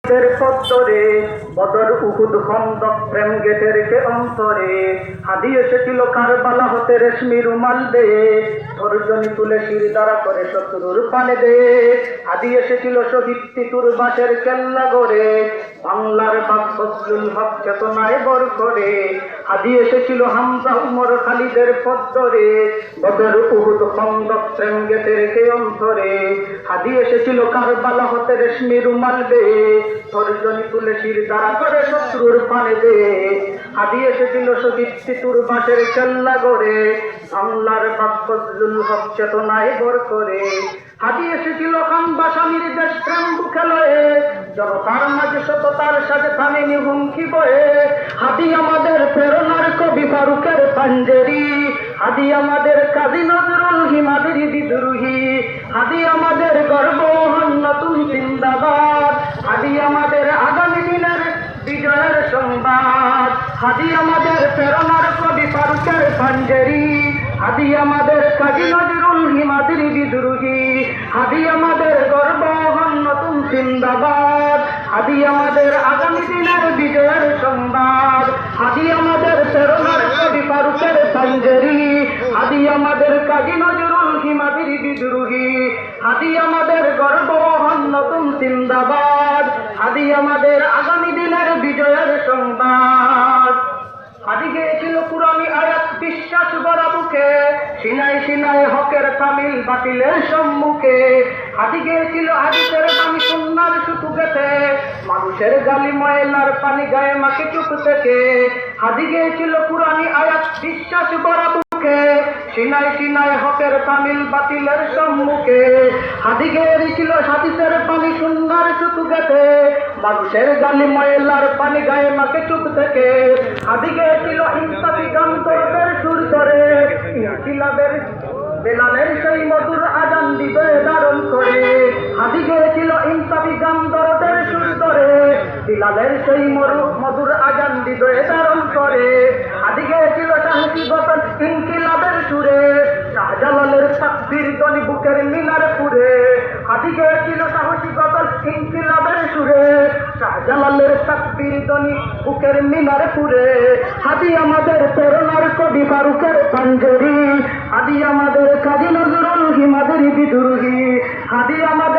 খালিদের পদ্মরে, বদর উহুদ খন্দক প্রেম গেটে রেখে অন্তরে। হাদি এসেছিল কারবালা হতে রেশমি রুমাল বেয়ে, ধৈর্যনি তুলে শির দ্বারা করে শত্রুর পানে দেয়ে। হাদি এসেছিল শহীদ তিতুর বাঁশের কেল্লা গড়ে, বাংলার বাপ ফজলুল হক চেতনায় বর করে। হাদি এসেছিল হামজা উমর খালিদের পদ্মরে, বদর উহুদ খন্দক প্রেম গেটে রেখে অন্তরে। হাদি এসেছিল কারবালা হতে রেশমি রুমাল বেয়ে, ধৈর্যনি তুলে শির দ্বারা করে শত্রুর পানে দেয়ে। হাদি এসেছিল শহীদ তিতুর বাঁশের কেল্লা গড়ে, বাংলার বাপ ফজলুল হক চেতনায় বর করে। হাদি এসেছিল খানবা স্বামীর দেশ প্রেম বুকে লয়ে, জনতার মাঝে সততার সাথে থামেনি হুমকি বয়ে। হাদি আমাদের প্রেরণার কবি ফারুকের পাঞ্জেরি, হাদি আমাদের কাজী নজরুল হিমাদের বিদ্রোহী। হাদি আমাদের গর্ব নতুন জিন্দাবাদ, হাদি আমাদের আগামী দিনের বিজয়ের সংবাদ। হাদি আমাদের প্রেরণার কবি ফারুকের পাঞ্জেরি, হাদি আমাদের কাজী নজরুল হিমাদের বিদ্রোহী। হাদি আমাদের গর্ব নতুন জিন্দাবাদ, হাদি আমাদের আগামী দিনের বিজয়ের সংবাদ। হাদি আমাদের প্রেরণার কবি ফারুকের পাঞ্জেরি, হাদি আমাদের কাজী নজরুল হিমাদের বিদ্রোহী। হাদি আমাদের গর্ব নতুন জিন্দাবাদ, হাদি আমাদের আগামী দিনের বিজয়ের সংবাদ। হাদি গেয়েছিল পুরানি আয়াত বিশ্বাস গড়া বুকে, সিনাই সিনাই হকের তামিল বাতিলের সম্মুখে। হাদি গেয়েছিল হাদিসের বাণী সুন্নার সুতু গেথে, মানুষের গালি ময়লার পানি গায়ে মাকে চুপ থেকে। হাদি গেয়েছিল পুরানি আয়াত বিশ্বাস গড়া বুকে, সিনাই সিনাই হকের তামিল বাতিলের সম্মুখে। হাদি গেয়েছিল হাদিসের পানি সুন্নার সুতু গেথে, মানুষের গালি ময়লার পানি গায়ে মাকে চুপ থেকে। হাদি গেয়েছিল ইনসাফি গান তোরদের সুর ধরে, ইনকিলাবের বেলালের সেই মধুর আজান দিবে ধারণ করে। হাদি গেয়েছিল ইনসাফি গান দরদের সুর ধরে, বিলালের সেই মধুর আজান দিবে ধারণ করে। হাদি গেয়েছিল সাহসিকতার ইনকিলাবের সুরে, শাহজালালের তাকবীর ধ্বনি বুকের মিনার পুরে। হাদি গেয়েছিল সাহসিকতার ইনকিলাবের সুরে, শাহজালালের তাকবীর ধ্বনি বুকের মিনার পুরে। হাদি আমাদের প্রেরণার কবি ফারুকের পাঞ্জেরি, হাদি আমাদের কাজী নজরুল হিমাদের বিদ্রোহী। হাদি আমাদের